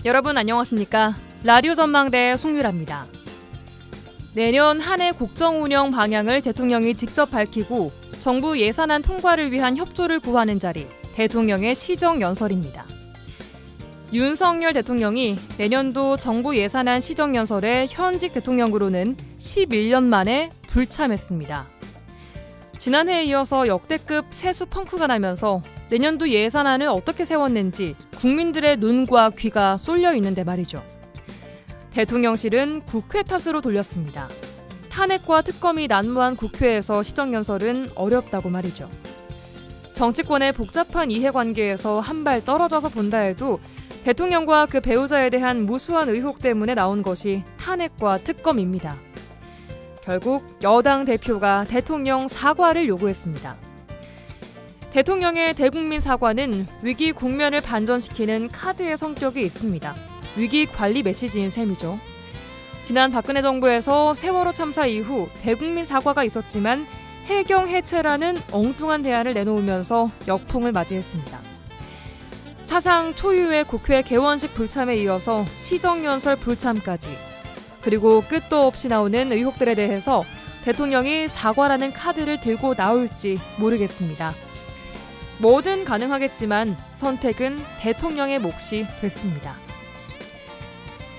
여러분 안녕하십니까? 라디오 전망대 송유라입니다. 내년 한 해 국정 운영 방향을 대통령이 직접 밝히고 정부 예산안 통과를 위한 협조를 구하는 자리, 대통령의 시정연설입니다. 윤석열 대통령이 내년도 정부 예산안 시정연설에 현직 대통령으로는 11년 만에 불참했습니다. 지난해에 이어서 역대급 세수 펑크가 나면서 내년도 예산안을 어떻게 세웠는지 국민들의 눈과 귀가 쏠려 있는데 말이죠. 대통령실은 국회 탓으로 돌렸습니다. 탄핵과 특검이 난무한 국회에서 시정연설은 어렵다고 말이죠. 정치권의 복잡한 이해관계에서 한 발 떨어져서 본다 해도 대통령과 그 배우자에 대한 무수한 의혹 때문에 나온 것이 탄핵과 특검입니다. 결국 여당 대표가 대통령 사과를 요구했습니다. 대통령의 대국민 사과는 위기 국면을 반전시키는 카드의 성격이 있습니다. 위기 관리 메시지인 셈이죠. 지난 박근혜 정부에서 세월호 참사 이후 대국민 사과가 있었지만 해경 해체라는 엉뚱한 대안을 내놓으면서 역풍을 맞이했습니다. 사상 초유의 국회 개원식 불참에 이어서 시정연설 불참까지, 그리고 끝도 없이 나오는 의혹들에 대해서 대통령이 사과라는 카드를 들고 나올지 모르겠습니다. 뭐든 가능하겠지만 선택은 대통령의 몫이 됐습니다.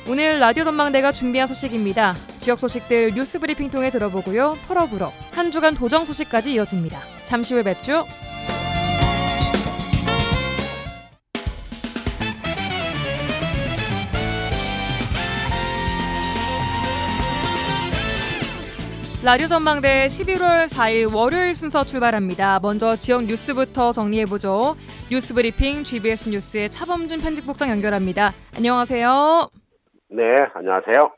오늘 라디오 전망대가 준비한 소식입니다. 지역 소식들 뉴스 브리핑 통해 들어보고요. 털어보러 한 주간 도정 소식까지 이어집니다. 잠시 후에 뵙죠. 라디오 전망대 11월 4일 월요일 순서 출발합니다. 먼저 지역 뉴스부터 정리해보죠. 뉴스 브리핑 GBS 뉴스의 차범준 편집국장 연결합니다. 안녕하세요. 네, 안녕하세요.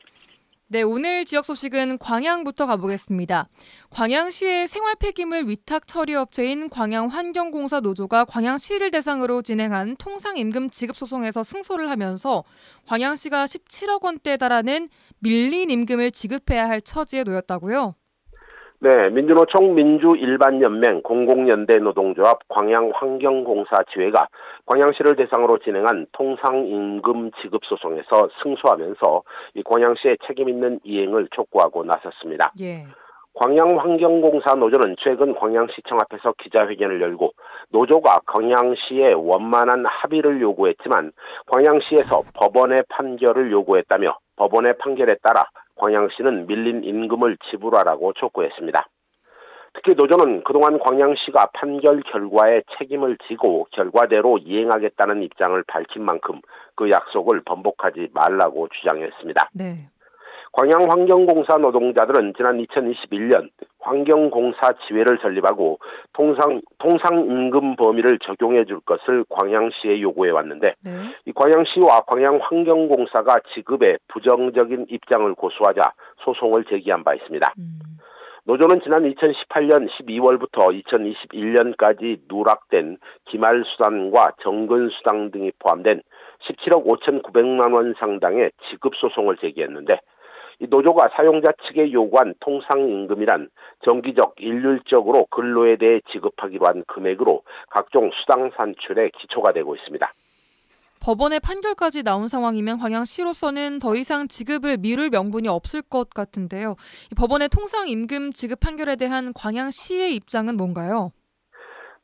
네, 오늘 지역 소식은 광양부터 가보겠습니다. 광양시의 생활 폐기물 위탁 처리 업체인 광양환경공사 노조가 광양시를 대상으로 진행한 통상임금 지급 소송에서 승소를 하면서 광양시가 17억 원대에 달하는 밀린 임금을 지급해야 할 처지에 놓였다고요? 네, 민주노총 민주일반연맹 공공연대 노동조합 광양환경공사 지회가 광양시를 대상으로 진행한 통상임금 지급 소송에서 승소하면서 이 광양시의 책임 있는 이행을 촉구하고 나섰습니다. 예. 광양환경공사 노조는 최근 광양시청 앞에서 기자회견을 열고 노조가 광양시에 원만한 합의를 요구했지만 광양시에서 법원의 판결을 요구했다며 법원의 판결에 따라 광양시는 밀린 임금을 지불하라고 촉구했습니다. 특히 노조는 그동안 광양시가 판결 결과에 책임을 지고 결과대로 이행하겠다는 입장을 밝힌 만큼 그 약속을 번복하지 말라고 주장했습니다. 네. 광양환경공사 노동자들은 지난 2021년 환경공사 지회를 설립하고 통상임금 범위를 적용해 줄 것을 광양시에 요구해 왔는데 네. 이 광양시와 광양환경공사가 지급에 부정적인 입장을 고수하자 소송을 제기한 바 있습니다. 노조는 지난 2018년 12월부터 2021년까지 누락된 기말수당과 정근수당 등이 포함된 17억 5,900만 원 상당의 지급소송을 제기했는데 이 노조가 사용자 측에 요구한 통상임금이란 정기적 일률적으로 근로에 대해 지급하기로 한 금액으로 각종 수당 산출의 기초가 되고 있습니다. 법원의 판결까지 나온 상황이면 광양시로서는 더 이상 지급을 미룰 명분이 없을 것 같은데요. 이 법원의 통상임금 지급 판결에 대한 광양시의 입장은 뭔가요?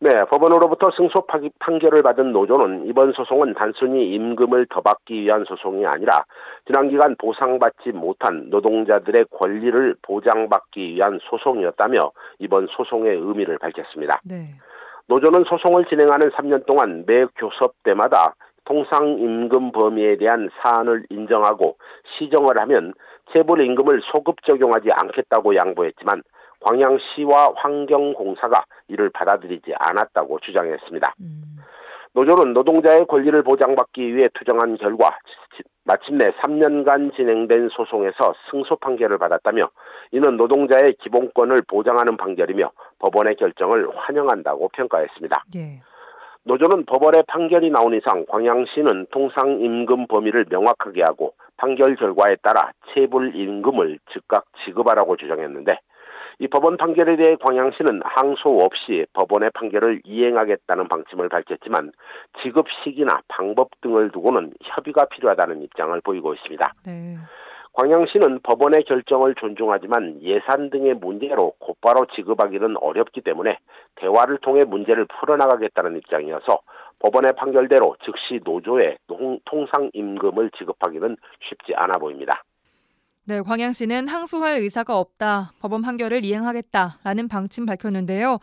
네, 법원으로부터 승소 판결을 받은 노조는 이번 소송은 단순히 임금을 더 받기 위한 소송이 아니라 지난 기간 보상받지 못한 노동자들의 권리를 보장받기 위한 소송이었다며 이번 소송의 의미를 밝혔습니다. 네. 노조는 소송을 진행하는 3년 동안 매 교섭 때마다 통상임금 범위에 대한 사안을 인정하고 시정을 하면 체불임금을 소급 적용하지 않겠다고 양보했지만 광양시와 환경공사가 이를 받아들이지 않았다고 주장했습니다. 노조는 노동자의 권리를 보장받기 위해 투정한 결과 마침내 3년간 진행된 소송에서 승소 판결을 받았다며 이는 노동자의 기본권을 보장하는 판결이며 법원의 결정을 환영한다고 평가했습니다. 예. 노조는 법원의 판결이 나온 이상 광양시는 통상임금 범위를 명확하게 하고 판결 결과에 따라 체불임금을 즉각 지급하라고 주장했는데 이 법원 판결에 대해 광양시는 항소 없이 법원의 판결을 이행하겠다는 방침을 밝혔지만 지급 시기나 방법 등을 두고는 협의가 필요하다는 입장을 보이고 있습니다. 네. 광양시는 법원의 결정을 존중하지만 예산 등의 문제로 곧바로 지급하기는 어렵기 때문에 대화를 통해 문제를 풀어나가겠다는 입장이어서 법원의 판결대로 즉시 노조에 통상임금을 지급하기는 쉽지 않아 보입니다. 네, 광양시는 항소할 의사가 없다, 법원 판결을 이행하겠다라는 방침 밝혔는데요.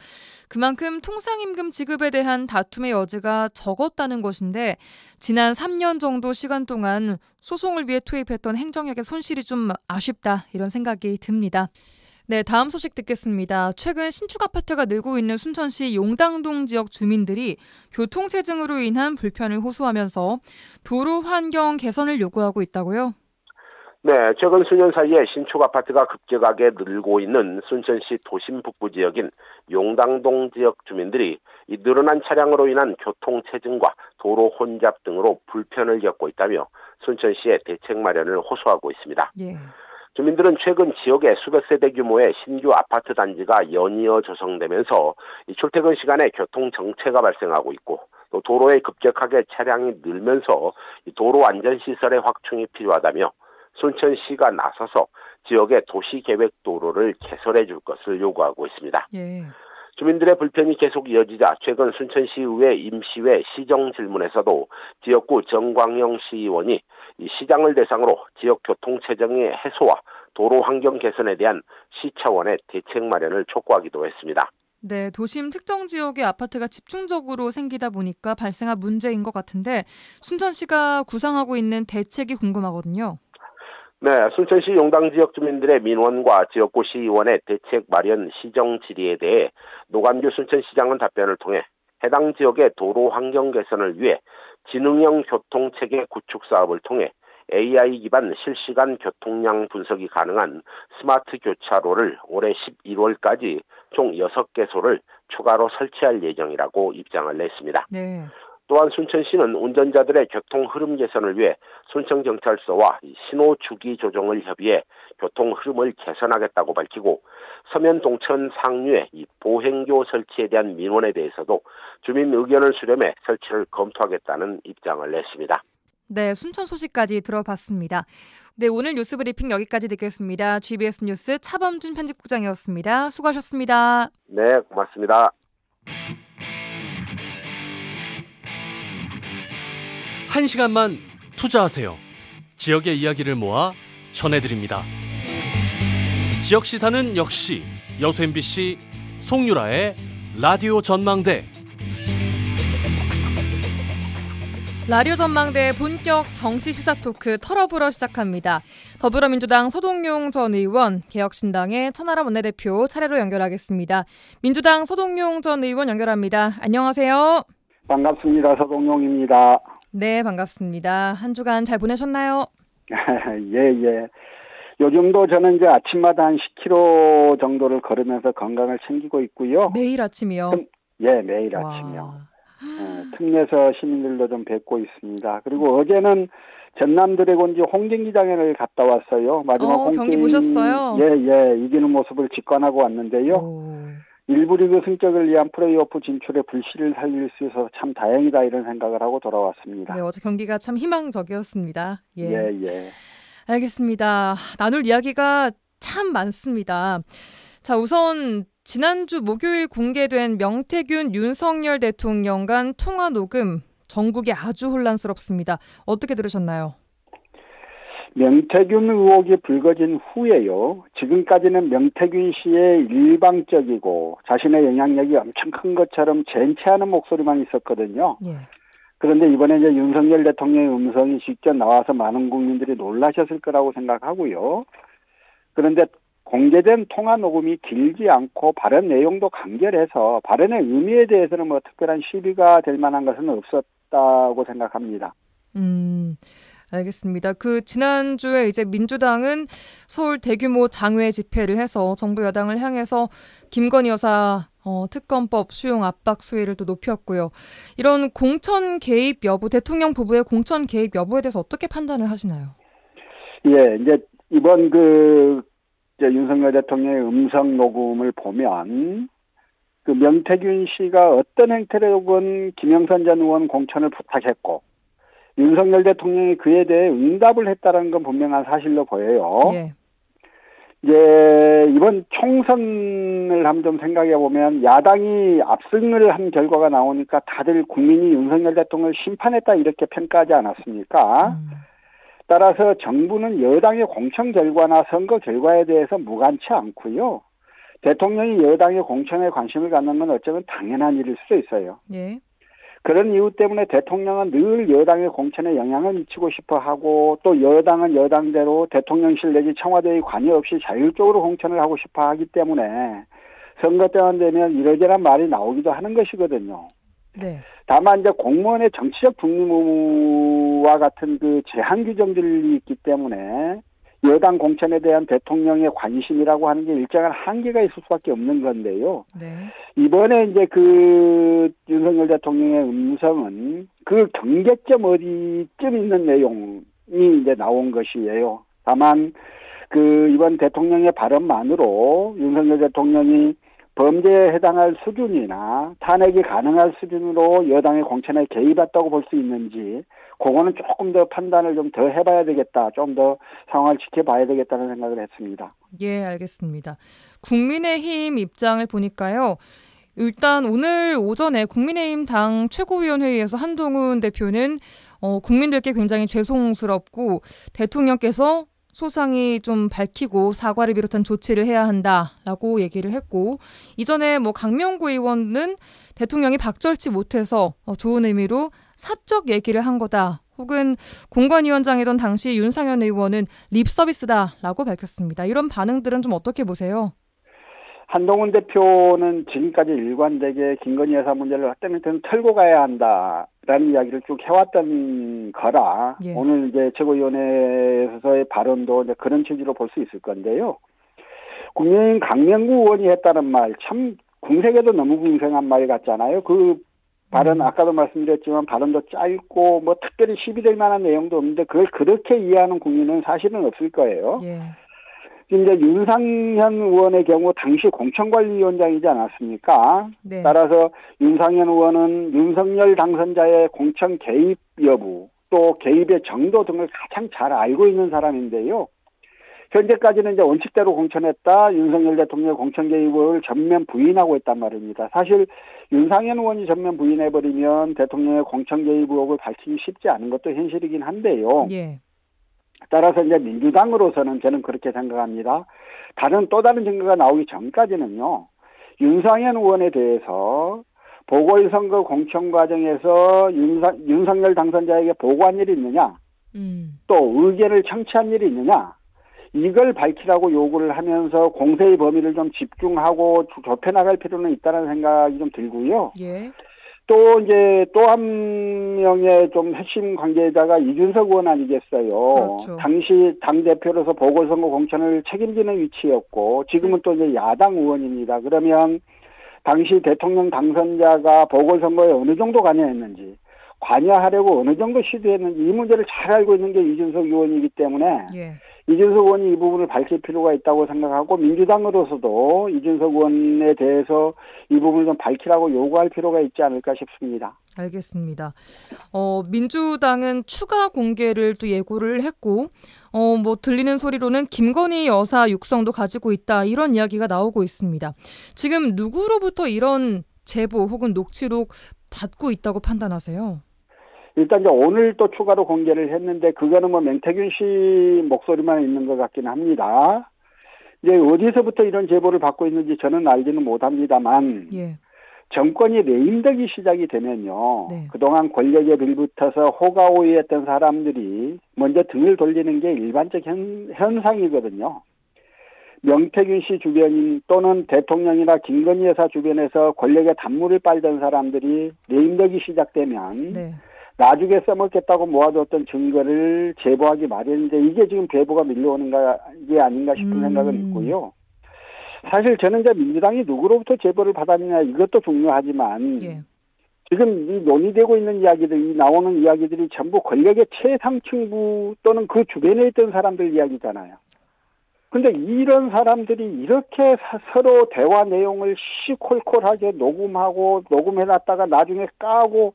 그만큼 통상임금 지급에 대한 다툼의 여지가 적었다는 것인데 지난 3년 정도 시간 동안 소송을 위해 투입했던 행정력의 손실이 좀 아쉽다 이런 생각이 듭니다. 네, 다음 소식 듣겠습니다. 최근 신축 아파트가 늘고 있는 순천시 용당동 지역 주민들이 교통체증으로 인한 불편을 호소하면서 도로 환경 개선을 요구하고 있다고요? 네, 최근 수년 사이에 신축 아파트가 급격하게 늘고 있는 순천시 도심 북부 지역인 용당동 지역 주민들이 이 늘어난 차량으로 인한 교통체증과 도로 혼잡 등으로 불편을 겪고 있다며 순천시에 대책 마련을 호소하고 있습니다. 예. 주민들은 최근 지역에 수백 세대 규모의 신규 아파트 단지가 연이어 조성되면서 이 출퇴근 시간에 교통 정체가 발생하고 있고 또 도로에 급격하게 차량이 늘면서 이 도로 안전시설의 확충이 필요하다며 순천시가 나서서 지역의 도시계획도로를 개설해 줄 것을 요구하고 있습니다. 예. 주민들의 불편이 계속 이어지자 최근 순천시의회 임시회 시정질문에서도 지역구 정광영 시의원이 이 시장을 대상으로 지역 교통체증의 해소와 도로 환경 개선에 대한 시 차원의 대책 마련을 촉구하기도 했습니다. 네, 도심 특정 지역의 아파트가 집중적으로 생기다 보니까 발생한 문제인 것 같은데 순천시가 구상하고 있는 대책이 궁금하거든요. 네, 순천시 용당 지역 주민들의 민원과 지역구 시의원의 대책 마련 시정 질의에 대해 노관규 순천시장은 답변을 통해 해당 지역의 도로 환경 개선을 위해 지능형 교통체계 구축 사업을 통해 AI 기반 실시간 교통량 분석이 가능한 스마트 교차로를 올해 11월까지 총 6개소를 추가로 설치할 예정이라고 입장을 냈습니다. 네. 또한 순천시는 운전자들의 교통 흐름 개선을 위해 순천경찰서와 신호 주기 조정을 협의해 교통 흐름을 개선하겠다고 밝히고 서면 동천 상류의 이 보행교 설치에 대한 민원에 대해서도 주민 의견을 수렴해 설치를 검토하겠다는 입장을 냈습니다. 네, 순천 소식까지 들어봤습니다. 네, 오늘 뉴스 브리핑 여기까지 듣겠습니다. GBS 뉴스 차범준 편집국장이었습니다. 수고하셨습니다. 네, 고맙습니다. 1시간만 투자하세요. 지역의 이야기를 모아 전해드립니다. 지역 시사는 역시 여수 MBC 송유라의 라디오 전망대. 라디오 전망대 본격 정치 시사 토크 털어보러 시작합니다. 더불어민주당 서동용 전 의원, 개혁신당의 천하람 원내대표 차례로 연결하겠습니다. 민주당 서동용 전 의원 연결합니다. 안녕하세요. 반갑습니다. 서동용입니다. 네, 반갑습니다. 한 주간 잘 보내셨나요? 예. 요즘도 저는 이제 아침마다 한 10km 정도를 걸으면서 건강을 챙기고 있고요. 매일 아침이요? 예, 매일 아침이요. 틈내서 시민들도 좀 뵙고 있습니다. 그리고 어제는 전남 드래곤즈 홍진기장을 갔다 왔어요. 마지막 경기 보셨어요? 예, 이기는 모습을 직관하고 왔는데요. 일부 리그 승격을 위한 플레이오프 진출에 불씨를 살릴 수 있어서 참 다행이다 이런 생각을 하고 돌아왔습니다. 네, 어제 경기가 참 희망적이었습니다. 예. 알겠습니다. 나눌 이야기가 참 많습니다. 자, 우선 지난주 목요일 공개된 명태균 윤석열 대통령 간 통화 녹음, 전국이 아주 혼란스럽습니다. 어떻게 들으셨나요? 명태균 의혹이 불거진 후에요. 지금까지는 명태균 씨의 일방적이고 자신의 영향력이 엄청 큰 것처럼 젠치하는 목소리만 있었거든요. 예. 그런데 이번에 이제 윤석열 대통령의 음성이 직접 나와서 많은 국민들이 놀라셨을 거라고 생각하고요. 그런데 공개된 통화 녹음이 길지 않고 발언 내용도 간결해서 발언의 의미에 대해서는 뭐 특별한 시비가 될 만한 것은 없었다고 생각합니다. 알겠습니다. 지난주에 이제 민주당은 서울 대규모 장외 집회를 해서 정부 여당을 향해서 김건희 여사 특검법 수용 압박 수위를 또 높였고요. 이런 공천 개입 여부, 대통령 부부의 공천 개입 여부에 대해서 어떻게 판단을 하시나요? 예, 이제 이번 윤석열 대통령의 음성 녹음을 보면 그 명태균 씨가 어떤 행태로건 김영선 전 의원 공천을 부탁했고 윤석열 대통령이 그에 대해 응답을 했다는 건 분명한 사실로 보여요. 예. 이제 이번 총선을 한번 좀 생각해 보면 야당이 압승을 한 결과가 나오니까 다들 국민이 윤석열 대통령을 심판했다 이렇게 평가하지 않았습니까? 따라서 정부는 여당의 공천 결과나 선거 결과에 대해서 무관치 않고요. 대통령이 여당의 공천에 관심을 갖는 건 어쩌면 당연한 일일 수도 있어요. 예. 그런 이유 때문에 대통령은 늘 여당의 공천에 영향을 미치고 싶어 하고 또 여당은 여당대로 대통령실 내지 청와대의 관여 없이 자율적으로 공천을 하고 싶어 하기 때문에 선거 때만 되면 이러저러한 말이 나오기도 하는 것이거든요. 네. 다만 이제 공무원의 정치적 중립 의무와 같은 그 제한 규정들이 있기 때문에 여당 공천에 대한 대통령의 관심이라고 하는 게 일정한 한계가 있을 수밖에 없는 건데요. 네. 이번에 이제 그 윤석열 대통령의 음성은 그 경계점 어디쯤 있는 내용이 이제 나온 것이에요. 다만 그 이번 대통령의 발언만으로 윤석열 대통령이 범죄에 해당할 수준이나 탄핵이 가능할 수준으로 여당의 공천에 개입했다고 볼 수 있는지 그거는 조금 더 판단을 좀 더 해봐야 되겠다. 좀 더 상황을 지켜봐야 되겠다는 생각을 했습니다. 예, 알겠습니다. 국민의힘 입장을 보니까요. 일단 오늘 오전에 국민의힘 당 최고위원회의에서 한동훈 대표는 국민들께 굉장히 죄송스럽고 대통령께서 소상히 좀 밝히고 사과를 비롯한 조치를 해야 한다라고 얘기를 했고 이전에 강명구 의원은 대통령이 박절치 못해서 좋은 의미로 사적 얘기를 한 거다. 혹은 공관위원장이던 당시 윤상현 의원은 립서비스다라고 밝혔습니다. 이런 반응들은 좀 어떻게 보세요? 한동훈 대표는 지금까지 일관되게 김건희 여사 문제를 때문에 털고 가야 한다라는 이야기를 쭉 해왔던 거라 예. 오늘 이제 최고위원회에서의 발언도 이제 그런 취지로 볼 수 있을 건데요. 국민의힘 강명구 의원이 했다는 말 참 궁색에도 너무 궁색한 말 같잖아요. 그 발언 아까도 말씀드렸지만 발언도 짧고 특별히 시비 될 만한 내용도 없는데 그걸 그렇게 이해하는 국민은 사실은 없을 거예요. 예. 이제 윤상현 의원의 경우 당시 공천관리위원장이지 않았습니까? 네. 따라서 윤상현 의원은 윤석열 당선자의 공천 개입 여부 또 개입의 정도 등을 가장 잘 알고 있는 사람인데요. 현재까지는 이제 원칙대로 공천했다. 윤석열 대통령의 공천 개입을 전면 부인하고 있단 말입니다. 사실 윤상현 의원이 전면 부인해버리면 대통령의 공천 개입 의혹을 밝히기 쉽지 않은 것도 현실이긴 한데요. 예. 따라서 이제 민주당으로서는 저는 그렇게 생각합니다. 또 다른 증거가 나오기 전까지는요. 윤상현 의원에 대해서 보궐선거 공천 과정에서 윤석열 당선자에게 보고한 일이 있느냐, 또 의견을 청취한 일이 있느냐, 이걸 밝히라고 요구를 하면서 공세의 범위를 좀 집중하고 좁혀나갈 필요는 있다는 생각이 좀 들고요. 예. 또 한 명의 좀 핵심 관계자가 이준석 의원 아니겠어요. 그렇죠. 당시 당대표로서 보궐선거 공천을 책임지는 위치였고 지금은 또 이제 야당 의원입니다. 그러면 당시 대통령 당선자가 보궐선거에 어느 정도 관여했는지 관여하려고 어느 정도 시도했는지 이 문제를 잘 알고 있는 게 이준석 의원이기 때문에 예. 이준석 의원이 이 부분을 밝힐 필요가 있다고 생각하고 민주당으로서도 이준석 의원에 대해서 이 부분을 좀 밝히라고 요구할 필요가 있지 않을까 싶습니다. 알겠습니다. 민주당은 추가 공개를 또 예고를 했고 들리는 소리로는 김건희 여사 육성도 가지고 있다 이런 이야기가 나오고 있습니다. 지금 누구로부터 이런 제보 혹은 녹취록 받고 있다고 판단하세요? 일단 이제 오늘 또 추가로 공개를 했는데 그거는 명태균 씨 목소리만 있는 것 같긴 합니다. 이제 어디서부터 이런 제보를 받고 있는지 저는 알지는 못합니다만 예. 정권이 레임덕이 시작이 되면요. 네. 그동안 권력에 빌붙어서 호가호위했던 사람들이 먼저 등을 돌리는 게 일반적 현상이거든요. 명태균 씨 주변인 또는 대통령이나 김건희 여사 주변에서 권력의 단물을 빨던 사람들이 레임덕이 시작되면 네. 나중에 써먹겠다고 모아뒀던 증거를 제보하기 마련인데 이게 지금 제보가 밀려오는 게 아닌가 싶은 생각은 있고요. 사실 저는 이제 민주당이 누구로부터 제보를 받았느냐 이것도 중요하지만 예. 지금 이 논의되고 있는 이야기들, 이 나오는 이야기들이 전부 권력의 최상층부 또는 그 주변에 있던 사람들 이야기잖아요. 근데 이런 사람들이 이렇게 서로 대화 내용을 시콜콜하게 녹음해놨다가 나중에 까고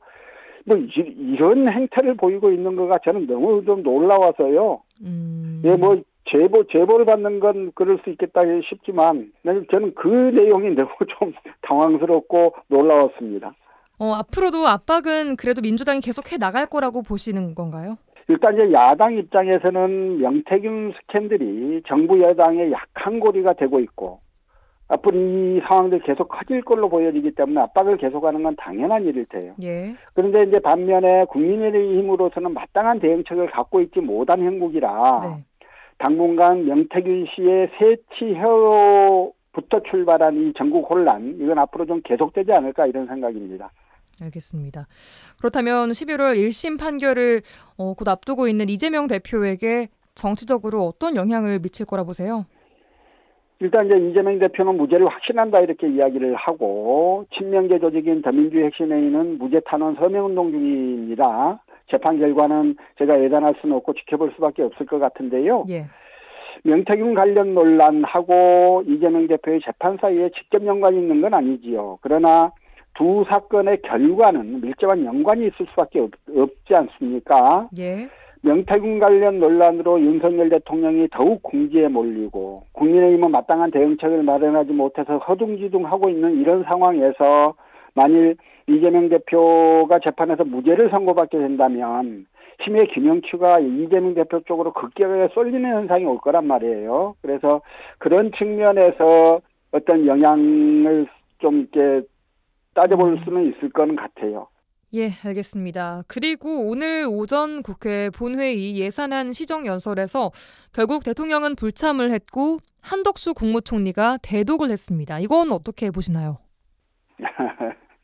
뭐 이런 행태를 보이고 있는 거가 저는 너무 좀 놀라워서요. 예, 뭐 제보를 받는 건 그럴 수 있겠다 싶지만 저는 그 내용이 너무 좀 당황스럽고 놀라웠습니다. 앞으로도 압박은 그래도 민주당이 계속 해 나갈 거라고 보시는 건가요? 일단 이제 야당 입장에서는 명태균 스캔들이 정부 여당의 약한 고리가 되고 있고 앞으로 이 상황들이 계속 커질 걸로 보여지기 때문에 압박을 계속하는 건 당연한 일일 테요. 예. 그런데 이제 반면에 국민의힘으로서는 마땅한 대응책을 갖고 있지 못한 형국이라 네. 당분간 명태균 씨의 새치혀부터 출발한 이 전국 혼란 이건 앞으로 좀 계속되지 않을까 이런 생각입니다. 알겠습니다. 그렇다면 11월 1심 판결을 곧 앞두고 있는 이재명 대표에게 정치적으로 어떤 영향을 미칠 거라 보세요? 일단 이제 이재명 대표는 무죄를 확신한다 이렇게 이야기를 하고 친명계 조직인 더민주의 혁신회의는 무죄 탄원 서명운동 중입니다. 재판 결과는 제가 예단할 수는 없고 지켜볼 수밖에 없을 것 같은데요. 예. 명태균 관련 논란하고 이재명 대표의 재판 사이에 직접 연관이 있는 건 아니지요. 그러나 두 사건의 결과는 밀접한 연관이 있을 수밖에 없지 않습니까? 예. 명태균 관련 논란으로 윤석열 대통령이 더욱 궁지에 몰리고 국민의힘은 마땅한 대응책을 마련하지 못해서 허둥지둥하고 있는 이런 상황에서 만일 이재명 대표가 재판에서 무죄를 선고받게 된다면 힘의 균형추가 이재명 대표 쪽으로 급격하게 쏠리는 현상이 올 거란 말이에요. 그래서 그런 측면에서 어떤 영향을 좀 이렇게 따져볼 수는 있을 거는 같아요. 예, 알겠습니다. 그리고 오늘 오전 국회 본회의 예산안 시정연설에서 결국 대통령은 불참을 했고 한덕수 국무총리가 대독을 했습니다. 이건 어떻게 보시나요?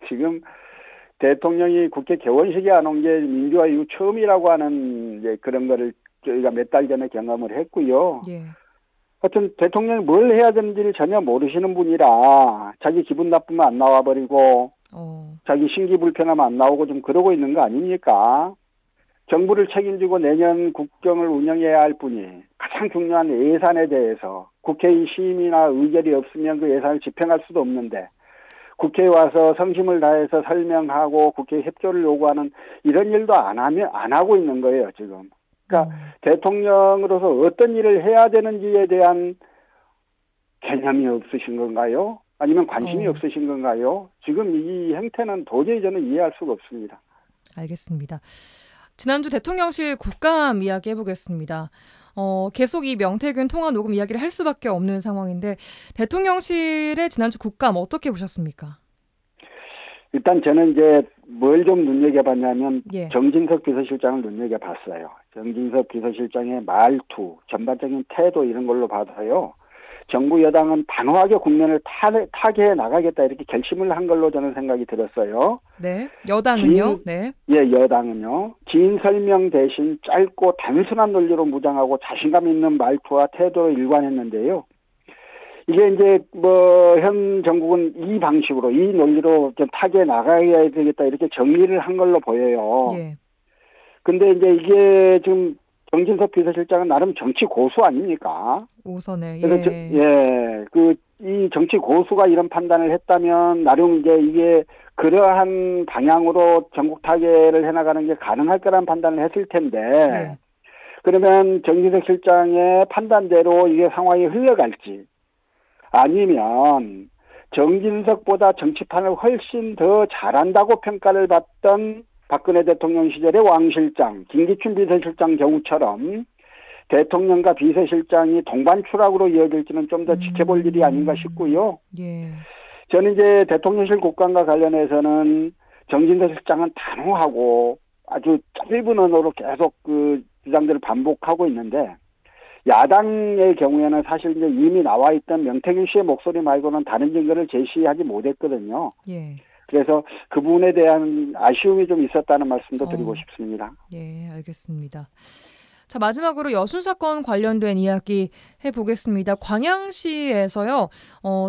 지금 대통령이 국회 개원식에 안 온 게 민주화 이후 처음이라고 하는 이제 그런 거를 저희가 몇 달 전에 경험을 했고요. 예. 하여튼 대통령이 뭘 해야 되는지를 전혀 모르시는 분이라 자기 기분 나쁘면 안 나와버리고 자기 심기 불편하면 안 나오고 좀 그러고 있는 거 아닙니까? 정부를 책임지고 내년 국정을 운영해야 할 분이 가장 중요한 예산에 대해서 국회의 심의나 의결이 없으면 그 예산을 집행할 수도 없는데 국회에 와서 성심을 다해서 설명하고 국회 협조를 요구하는 이런 일도 안 하고 있는 거예요, 지금. 그러니까 대통령으로서 어떤 일을 해야 되는지에 대한 개념이 없으신 건가요? 아니면 관심이 없으신 건가요? 지금 이 행태는 도저히 저는 이해할 수가 없습니다. 알겠습니다. 지난주 대통령실 국감 이야기 해보겠습니다. 계속 이 명태균 통화 녹음 이야기를 할 수밖에 없는 상황인데 대통령실의 지난주 국감 어떻게 보셨습니까? 일단 저는 이제 뭘 좀 눈여겨봤냐면 예. 정진석 비서실장을 눈여겨봤어요. 정진석 비서실장의 말투, 전반적인 태도 이런 걸로 봐서요. 정부 여당은 단호하게 국면을 타개해 나가겠다 이렇게 결심을 한 걸로 저는 생각이 들었어요. 네, 여당은요? 네. 예, 여당은요. 긴 설명 대신 짧고 단순한 논리로 무장하고 자신감 있는 말투와 태도로 일관했는데요. 이게 이제 현 정국은 이 방식으로 이 논리로 좀 타개해 나가야 되겠다 이렇게 정리를 한 걸로 보여요. 예. 근데 이제 이게 지금 정진석 비서실장은 나름 정치 고수 아닙니까? 오선에. 예. 이 정치 고수가 이런 판단을 했다면 나름 이제 이게 그러한 방향으로 전국 타개를 해나가는 게 가능할 거란 판단을 했을 텐데 예. 그러면 정진석 실장의 판단대로 이게 상황이 흘러갈지 아니면 정진석보다 정치판을 훨씬 더 잘한다고 평가를 받던 박근혜 대통령 시절의 왕 실장, 김기춘 비서실장 경우처럼 대통령과 비서실장이 동반 추락으로 이어질지는 좀 더 지켜볼 일이 아닌가 싶고요. 예. 저는 이제 대통령실 국감과 관련해서는 정진석 실장은 단호하고 아주 짧은 언어로 계속 그 주장들을 반복하고 있는데 야당의 경우에는 사실 이제 이미 나와 있던 명태균 씨의 목소리 말고는 다른 증거를 제시하지 못했거든요. 예. 그래서 그 부분에 대한 아쉬움이 좀 있었다는 말씀도 드리고 싶습니다. 예, 알겠습니다. 자, 마지막으로 여순 사건 관련된 이야기 해보겠습니다. 광양시에서요,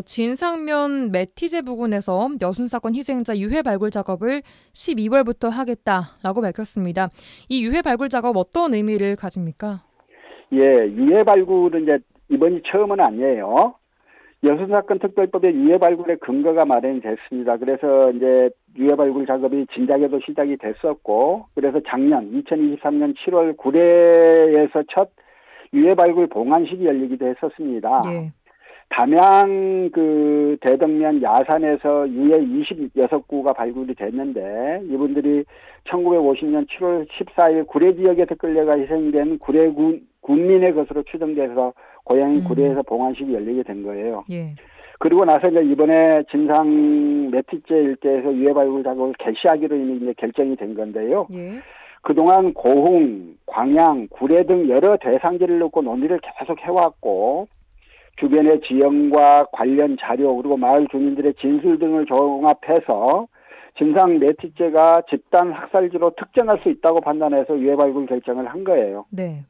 진상면 매티제 부근에서 여순 사건 희생자 유해 발굴 작업을 12월부터 하겠다라고 밝혔습니다. 이 유해 발굴 작업 어떤 의미를 가집니까? 예, 유해 발굴은 이제 이번이 처음은 아니에요. 여순사건 특별법의 유해 발굴의 근거가 마련됐습니다. 그래서 이제 유해 발굴 작업이 진작에도 시작이 됐었고, 그래서 작년 2023년 7월 구례에서 첫 유해 발굴 봉안식이 열리기도 했었습니다. 예. 담양 그 대덕면 야산에서 유해 26구가 발굴이 됐는데, 이분들이 1950년 7월 14일 구례 지역에서 끌려가 희생된 구례 군민의 것으로 추정돼서 고향인 구례에서 봉안식이 열리게 된 거예요. 예. 그리고 나서 이제 이번에 진상 매티째 일대에서 유해 발굴 작업을 개시하기로 이미 이제 결정이 된 건데요. 예. 그동안 고흥, 광양, 구례 등 여러 대상지를 놓고 논의를 계속 해왔고, 주변의 지형과 관련 자료 그리고 마을 주민들의 진술 등을 종합해서 진상 매티째가 집단 학살지로 특정할 수 있다고 판단해서 유해 발굴 결정을 한 거예요. 네.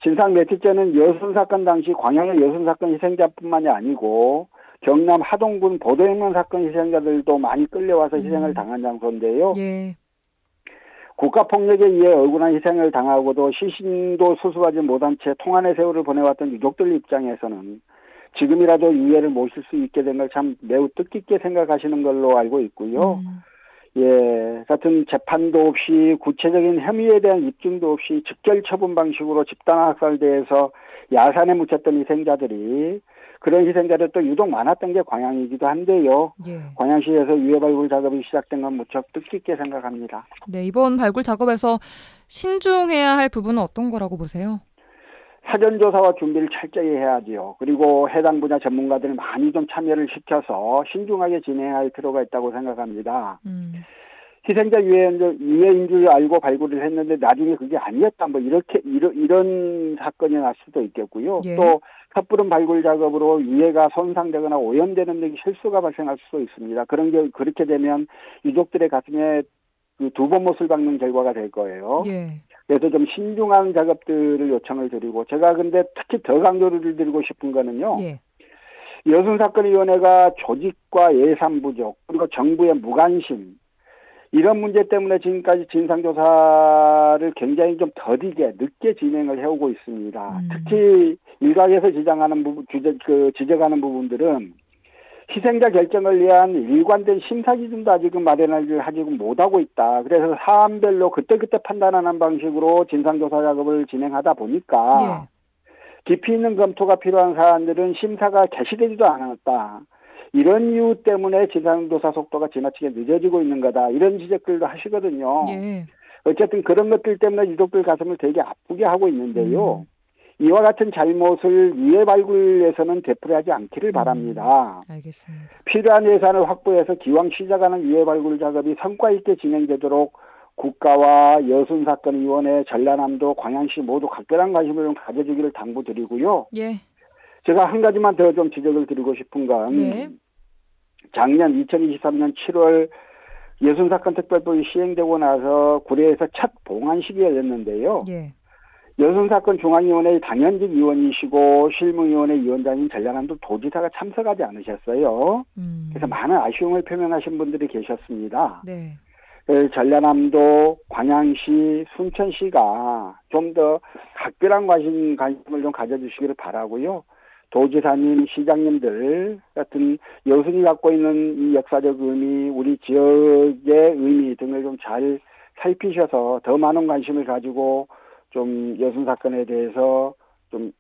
진상 매티째는 여순사건 당시 광양의 여순사건 희생자뿐만이 아니고 경남 하동군 보도혁명 사건 희생자들도 많이 끌려와서 희생을 당한 장소인데요. 예. 국가폭력에 의해 억울한 희생을 당하고도 시신도 수습하지 못한 채 통안의 세월을 보내왔던 유족들 입장에서는 지금이라도 유해를 모실 수 있게 된 걸 참 매우 뜻깊게 생각하시는 걸로 알고 있고요. 예, 같은 재판도 없이 구체적인 혐의에 대한 입증도 없이 즉결 처분 방식으로 집단 학살대에서 야산에 묻혔던 희생자들이, 그런 희생자들 또 유독 많았던 게 광양이기도 한데요. 예. 광양시에서 유해 발굴 작업이 시작된 건 무척 뜻깊게 생각합니다. 네, 이번 발굴 작업에서 신중해야 할 부분은 어떤 거라고 보세요? 사전조사와 준비를 철저히 해야지요. 그리고 해당 분야 전문가들을 많이 좀 참여를 시켜서 신중하게 진행해야 할 필요가 있다고 생각합니다. 희생자 유해인 줄 알고 발굴을 했는데 나중에 그게 아니었다. 뭐 이런 사건이 날 수도 있겠고요. 예. 또 섣부른 발굴 작업으로 유해가 손상되거나 오염되는 등 실수가 발생할 수도 있습니다. 그렇게 되면 유족들의 가슴에 그 두 번 못을 박는 결과가 될 거예요. 예. 그래서 좀 신중한 작업들을 요청을 드리고, 제가 근데 특히 더 강조를 드리고 싶은 거는요. 예. 여순사건위원회가 조직과 예산 부족, 그리고 정부의 무관심, 이런 문제 때문에 지금까지 진상조사를 굉장히 좀 더디게 늦게 진행을 해오고 있습니다. 특히 일각에서 지적하는 부분들은 희생자 결정을 위한 일관된 심사 기준도 아직은 하지 못하고 있다. 그래서 사안별로 그때그때 판단하는 방식으로 진상조사 작업을 진행하다 보니까 예. 깊이 있는 검토가 필요한 사안들은 심사가 개시되지도 않았다. 이런 이유 때문에 진상조사 속도가 지나치게 늦어지고 있는 거다. 이런 지적들도 하시거든요. 예. 어쨌든 그런 것들 때문에 유족들 가슴을 되게 아프게 하고 있는데요. 이와 같은 잘못을 유해 발굴에서는 되풀이하지 않기를 바랍니다. 알겠습니다. 필요한 예산을 확보해서 기왕 시작하는 유해 발굴 작업이 성과 있게 진행되도록 국가와 여순사건위원회, 전라남도, 광양시 모두 각별한 관심을 좀 가져주기를 당부드리고요. 예. 제가 한 가지만 더 좀 지적을 드리고 싶은 건 네. 작년 2023년 7월 여순사건 특별법이 시행되고 나서 구례에서 첫 봉안식이 열렸는데요. 예. 여순사건 중앙위원회 당연직 위원이시고 실무위원회 위원장인 전라남도 도지사가 참석하지 않으셨어요. 그래서 많은 아쉬움을 표명하신 분들이 계셨습니다. 네. 전라남도, 광양시, 순천시가 좀 더 각별한 관심을 좀 가져주시기를 바라고요. 도지사님, 시장님들 같은 여순이 갖고 있는 이 역사적 의미, 우리 지역의 의미 등을 좀 잘 살피셔서 더 많은 관심을 가지고 좀 여순 사건에 대해서 좀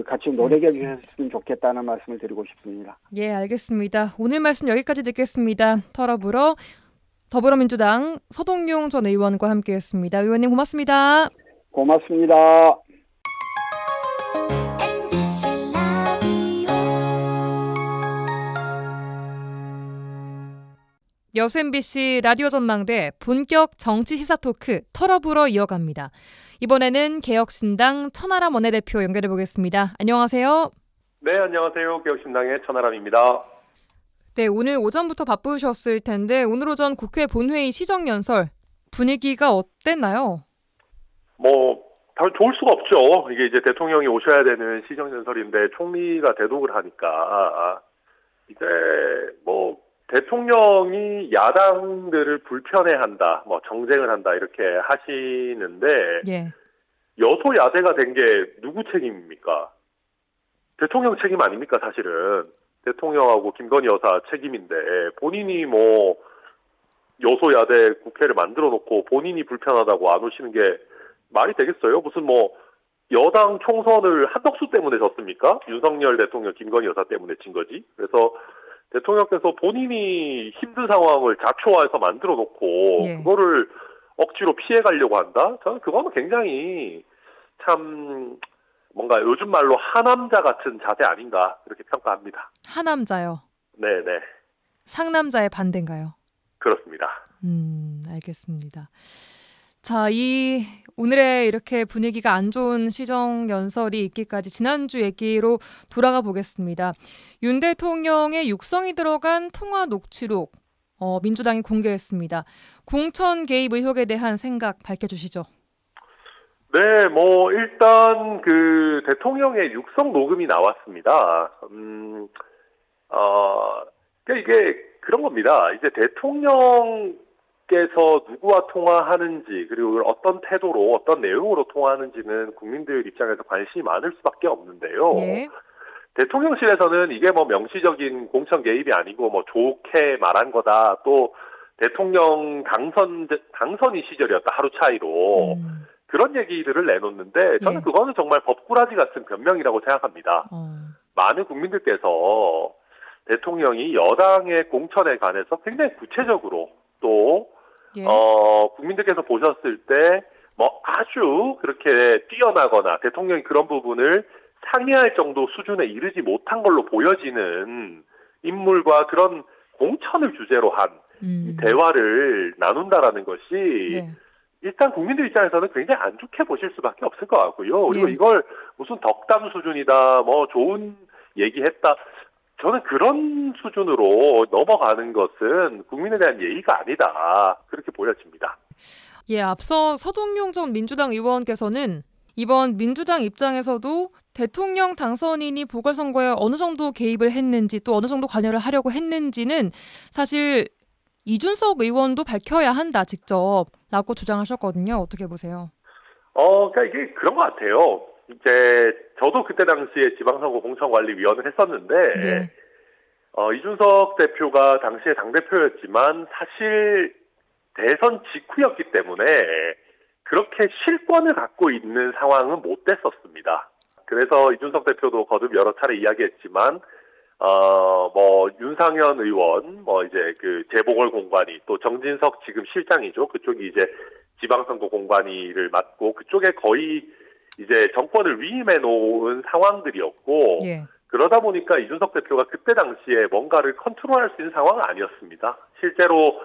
같이 노력해 주셨으면 좋겠다는 말씀을 드리고 싶습니다. 예, 알겠습니다. 오늘 말씀 여기까지 듣겠습니다. 더불어민주당 서동용 전 의원과 함께했습니다. 의원님 고맙습니다. 고맙습니다. 여수 MBC 라디오 전망대 본격 정치 시사 토크 털어불어 이어갑니다. 이번에는 개혁신당 천하람 원내대표 연결해 보겠습니다. 안녕하세요. 네, 안녕하세요. 개혁신당의 천하람입니다. 네, 오늘 오전부터 바쁘셨을 텐데 오늘 오전 국회 본회의 시정연설 분위기가 어땠나요? 다 좋을 수가 없죠. 이게 이제 대통령이 오셔야 되는 시정연설인데 총리가 대독을 하니까 이제 대통령이 야당들을 불편해한다, 정쟁을 한다 이렇게 하시는데 예. 여소야대가 된 게 누구 책임입니까? 대통령 책임 아닙니까, 사실은. 대통령하고 김건희 여사 책임인데, 본인이 뭐, 여소야대 국회를 만들어 놓고 본인이 불편하다고 안 오시는 게 말이 되겠어요? 무슨 뭐, 여당 총선을 한덕수 때문에 졌습니까? 윤석열 대통령, 김건희 여사 때문에 진 거지. 그래서 대통령께서 본인이 힘든 상황을 자초화해서 만들어 놓고, 예. 그거를 억지로 피해 가려고 한다? 저는 그거는 굉장히 참, 뭔가 요즘 말로 하남자 같은 자세 아닌가 이렇게 평가합니다. 하남자요. 네네. 상남자의 반대인가요? 그렇습니다. 알겠습니다. 자, 오늘의 이렇게 분위기가 안 좋은 시정연설이 있기까지 지난주 얘기로 돌아가 보겠습니다. 윤 대통령의 육성이 들어간 통화 녹취록 민주당이 공개했습니다. 공천 개입 의혹에 대한 생각 밝혀주시죠. 네, 뭐 일단 그 대통령의 육성 녹음이 나왔습니다. 그러니까 이게 그런 겁니다. 이제 대통령께서 누구와 통화하는지 그리고 어떤 태도로 어떤 내용으로 통화하는지는 국민들 입장에서 관심이 많을 수밖에 없는데요. 네. 대통령실에서는 이게 뭐 명시적인 공천 개입이 아니고 뭐 좋게 말한 거다. 또 대통령 당선이 시절이었다. 하루 차이로. 그런 얘기들을 내놓는데 저는 그거는 정말 법꾸라지 같은 변명이라고 생각합니다. 많은 국민들께서 대통령이 여당의 공천에 관해서 굉장히 구체적으로 또 국민들께서 보셨을 때 뭐 아주 그렇게 뛰어나거나 대통령이 그런 부분을 상의할 정도 수준에 이르지 못한 걸로 보여지는 인물과 그런 공천을 주제로 한 대화를 나눈다라는 것이 일단 국민들 입장에서는 굉장히 안 좋게 보실 수밖에 없을 것 같고요. 그리고 이걸 무슨 덕담 수준이다, 뭐 좋은 얘기했다. 저는 그런 수준으로 넘어가는 것은 국민에 대한 예의가 아니다. 그렇게 보여집니다. 예, 앞서 서동용 전 민주당 의원께서는 이번 민주당 입장에서도 대통령 당선인이 보궐선거에 어느 정도 개입을 했는지 또 어느 정도 관여를 하려고 했는지는 사실 이준석 의원도 밝혀야 한다, 직접 라고 주장하셨거든요. 어떻게 보세요? 그러니까 이게 그런 것 같아요. 이제 저도 그때 당시에 지방선거 공천관리위원을 했었는데 이준석 대표가 당시에 당대표였지만 사실 대선 직후였기 때문에 그렇게 실권을 갖고 있는 상황은 못 됐었습니다. 그래서 이준석 대표도 거듭 여러 차례 이야기했지만 뭐 윤상현 의원, 뭐 이제 그 재보궐 공관위, 또 정진석 지금 실장이죠. 그쪽이 이제 지방선거 공관위를 맡고 그쪽에 거의 이제 정권을 위임해 놓은 상황들이었고 그러다 보니까 이준석 대표가 그때 당시에 뭔가를 컨트롤할 수 있는 상황은 아니었습니다. 실제로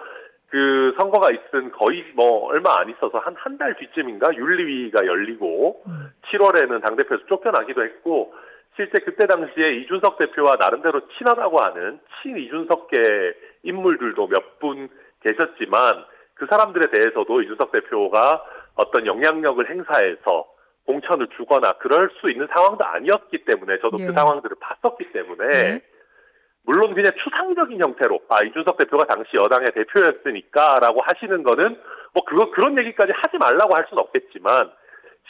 그 선거가 있은 거의 뭐 얼마 안 있어서 한 달 뒤쯤인가 윤리위가 열리고 7월에는 당대표에서 쫓겨나기도 했고 실제 그때 당시에 이준석 대표와 나름대로 친하다고 하는 친이준석계 인물들도 몇 분 계셨지만 그 사람들에 대해서도 이준석 대표가 어떤 영향력을 행사해서 공천을 주거나 그럴 수 있는 상황도 아니었기 때문에 저도 그 상황들을 봤었기 때문에 물론 그냥 추상적인 형태로 이준석 대표가 당시 여당의 대표였으니까라고 하시는 거는 뭐 그런 얘기까지 하지 말라고 할 수는 없겠지만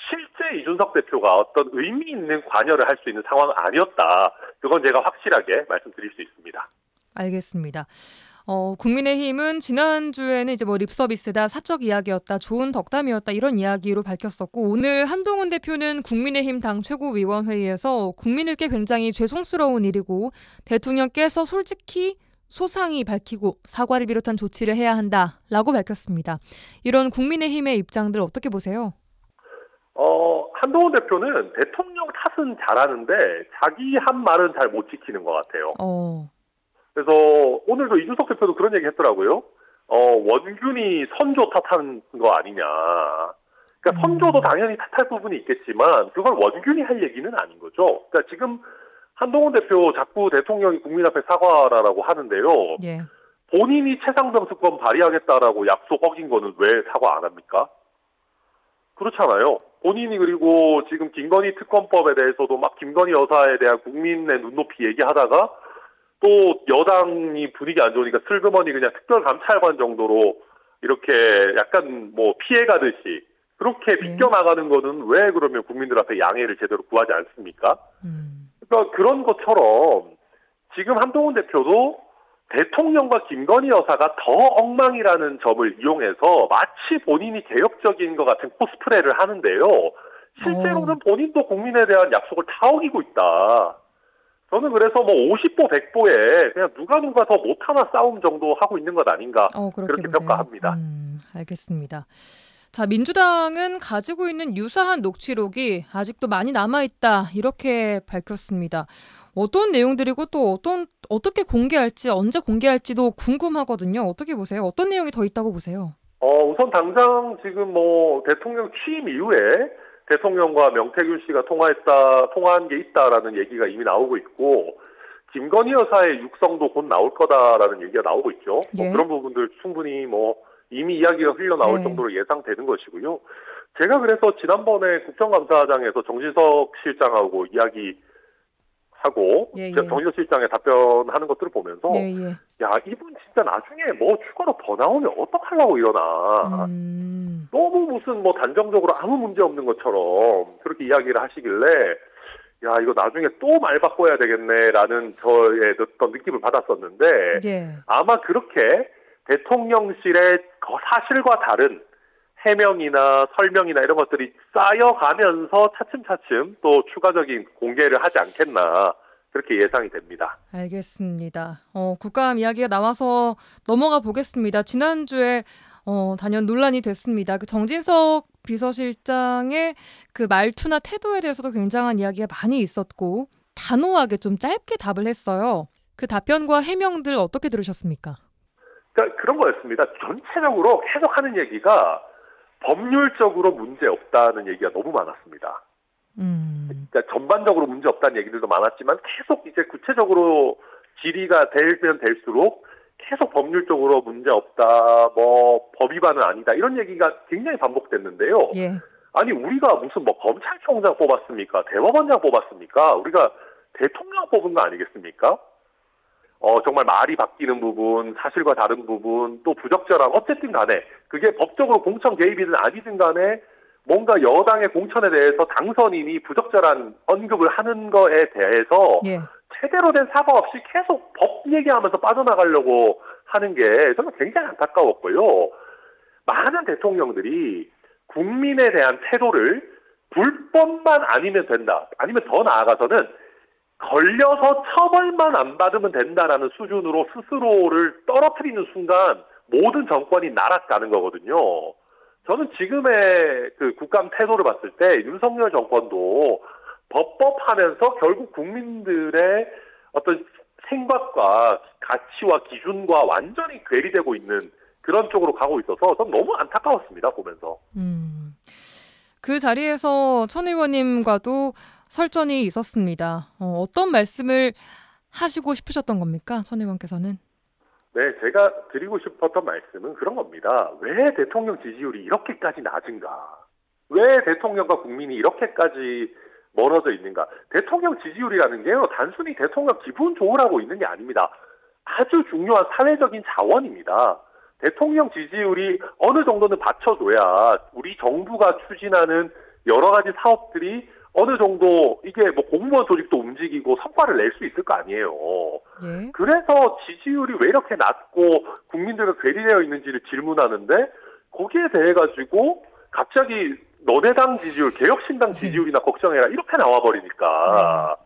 실제 이준석 대표가 어떤 의미 있는 관여를 할 수 있는 상황은 아니었다. 그건 제가 확실하게 말씀드릴 수 있습니다. 알겠습니다. 국민의힘은 지난주에는 이제 뭐 립서비스다, 사적 이야기였다, 좋은 덕담이었다 이런 이야기로 밝혔었고 오늘 한동훈 대표는 국민의힘 당 최고위원회의에서 국민들께 굉장히 죄송스러운 일이고 대통령께서 솔직히 소상히 밝히고 사과를 비롯한 조치를 해야 한다라고 밝혔습니다. 이런 국민의힘의 입장들 어떻게 보세요? 한동훈 대표는 대통령 탓은 잘하는데 자기 한 말은 잘 못 지키는 것 같아요. 그래서 오늘도 이준석 대표도 그런 얘기 했더라고요. 원균이 선조 탓한 거 아니냐. 그러니까 선조도 당연히 탓할 부분이 있겠지만 그걸 원균이 할 얘기는 아닌 거죠. 그러니까 지금 한동훈 대표 자꾸 대통령이 국민 앞에 사과하라고 하는데요. 본인이 최상병 특권 발의하겠다라고 약속 어긴 거는 왜 사과 안 합니까? 그렇잖아요. 본인이 그리고 지금 김건희 특검법에 대해서도 막 김건희 여사에 대한 국민의 눈높이 얘기하다가 또 여당이 분위기 안 좋으니까 슬그머니 그냥 특별감찰관 정도로 이렇게 약간 뭐 피해가듯이 그렇게 비껴나가는 거는 왜 그러면 국민들 앞에 양해를 제대로 구하지 않습니까? 그러니까 그런 것처럼 지금 한동훈 대표도 대통령과 김건희 여사가 더 엉망이라는 점을 이용해서 마치 본인이 개혁적인 것 같은 코스프레를 하는데요. 실제로는 본인도 국민에 대한 약속을 다 어기고 있다. 저는 그래서 뭐 50보 100보에 그냥 누가 더 못하나 싸움 정도 하고 있는 것 아닌가 그렇게 보세요. 평가합니다. 알겠습니다. 자, 민주당은 가지고 있는 유사한 녹취록이 아직도 많이 남아있다 이렇게 밝혔습니다. 어떤 내용들이고 또 어떻게 공개할지 언제 공개할지도 궁금하거든요. 어떻게 보세요? 어떤 내용이 더 있다고 보세요? 우선 당장 지금 뭐 대통령 취임 이후에 대통령과 명태균 씨가 통화한 게 있다라는 얘기가 이미 나오고 있고 김건희 여사의 육성도 곧 나올 거다라는 얘기가 나오고 있죠. 예. 그런 부분들 충분히 이미 이야기가 흘러나올 정도로 예상되는 것이고요. 제가 그래서 지난번에 국정감사장에서 정진석 실장하고 이야기하고 정진석 실장의 답변하는 것들을 보면서 야, 이분 진짜 나중에 뭐 추가로 더 나오면 어떡하려고 이러나 너무 무슨 단정적으로 아무 문제 없는 것처럼 그렇게 이야기를 하시길래 야, 이거 나중에 또 말 바꿔야 되겠네라는 저의 어떤 느낌을 받았었는데 아마 그렇게 대통령실의 사실과 다른 해명이나 설명이나 이런 것들이 쌓여가면서 차츰차츰 또 추가적인 공개를 하지 않겠나 그렇게 예상이 됩니다. 알겠습니다. 국감 이야기가 나와서 넘어가 보겠습니다. 지난주에 단연 논란이 됐습니다. 그 정진석 비서실장의 그 말투나 태도에 대해서도 굉장한 이야기가 많이 있었고 단호하게 좀 짧게 답을 했어요. 그 답변과 해명들 어떻게 들으셨습니까? 그러니까 그런 거였습니다. 전체적으로 계속 하는 얘기가 법률적으로 문제 없다는 얘기가 너무 많았습니다. 그러니까 전반적으로 문제 없다는 얘기들도 많았지만 계속 이제 구체적으로 질의가 되면 될수록 계속 법률적으로 문제 없다, 법 위반은 아니다 이런 얘기가 굉장히 반복됐는데요. 아니 우리가 무슨 검찰총장 뽑았습니까? 대법원장 뽑았습니까? 우리가 대통령 뽑은 거 아니겠습니까? 정말 말이 바뀌는 부분, 사실과 다른 부분, 또 부적절한 어쨌든 간에 그게 법적으로 공천 개입이든 아니든 간에 뭔가 여당의 공천에 대해서 당선인이 부적절한 언급을 하는 거에 대해서 제대로 된 사과 없이 계속 법 얘기하면서 빠져나가려고 하는 게 저는 굉장히 안타까웠고요. 많은 대통령들이 국민에 대한 태도를 불법만 아니면 된다. 아니면 더 나아가서는 걸려서 처벌만 안 받으면 된다라는 수준으로 스스로를 떨어뜨리는 순간 모든 정권이 날아가는 거거든요. 저는 지금의 그 국감 태도를 봤을 때 윤석열 정권도 법법하면서 결국 국민들의 어떤 생각과 가치와 기준과 완전히 괴리되고 있는 그런 쪽으로 가고 있어서 전 너무 안타까웠습니다, 보면서. 그 자리에서 천 의원님과도 설전이 있었습니다. 어떤 말씀을 하시고 싶으셨던 겁니까? 천 의원께서는. 네, 제가 드리고 싶었던 말씀은 그런 겁니다. 왜 대통령 지지율이 이렇게까지 낮은가? 왜 대통령과 국민이 이렇게까지 멀어져 있는가? 대통령 지지율이라는 게요, 단순히 대통령 기분 좋으라고 있는 게 아닙니다. 아주 중요한 사회적인 자원입니다. 대통령 지지율이 어느 정도는 받쳐줘야 우리 정부가 추진하는 여러 가지 사업들이 어느 정도 이게 공무원 조직도 움직이고 성과를 낼 수 있을 거 아니에요. 그래서 지지율이 왜 이렇게 낮고 국민들과 괴리되어 있는지를 질문하는데 거기에 대해 가지고 갑자기 너네 당 지지율, 개혁신당 지지율이나 걱정해라 이렇게 나와버리니까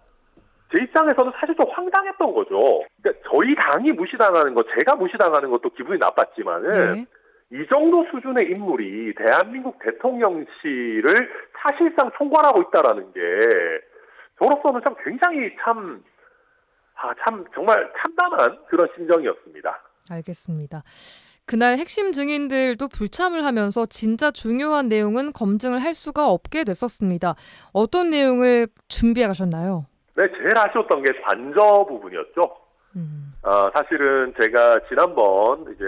제 입장에서는 사실 좀 황당했던 거죠. 그러니까 저희 당이 무시당하는 거, 제가 무시당하는 것도 기분이 나빴지만은 이 정도 수준의 인물이 대한민국 대통령실을 사실상 총괄하고 있다라는 게 저로서는 참 굉장히 정말 참담한 그런 심정이었습니다. 알겠습니다. 그날 핵심 증인들도 불참을 하면서 진짜 중요한 내용은 검증을 할 수가 없게 됐었습니다. 어떤 내용을 준비해 가셨나요? 네, 제일 아쉬웠던 게 관저 부분이었죠. 사실은 제가 지난번 이제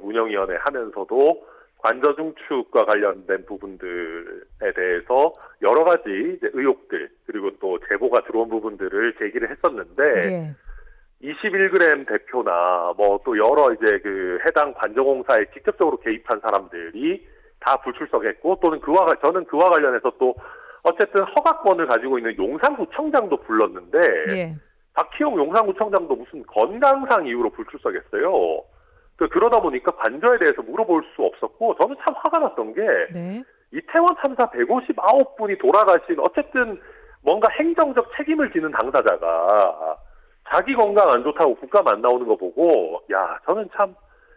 운영위원회 하면서도 관저 중축과 관련된 부분들에 대해서 여러 가지 이제 의혹들 그리고 또 제보가 들어온 부분들을 제기를 했었는데 21g 대표나 또 여러 이제 그 해당 관저공사에 직접적으로 개입한 사람들이 다 불출석했고 또는 저는 그와 관련해서 또 어쨌든 허가권을 가지고 있는 용산구청장도 불렀는데 예. 박희용 용산구청장도 무슨 건강상 이유로 불출석했어요. 그러다 보니까 관저에 대해서 물어볼 수 없었고 저는 참 화가 났던 게 네. 이태원 참사 159분이 돌아가신 어쨌든 뭔가 행정적 책임을 지는 당사자가 자기 건강 안 좋다고 국감 안 나오는 거 보고 야 저는 참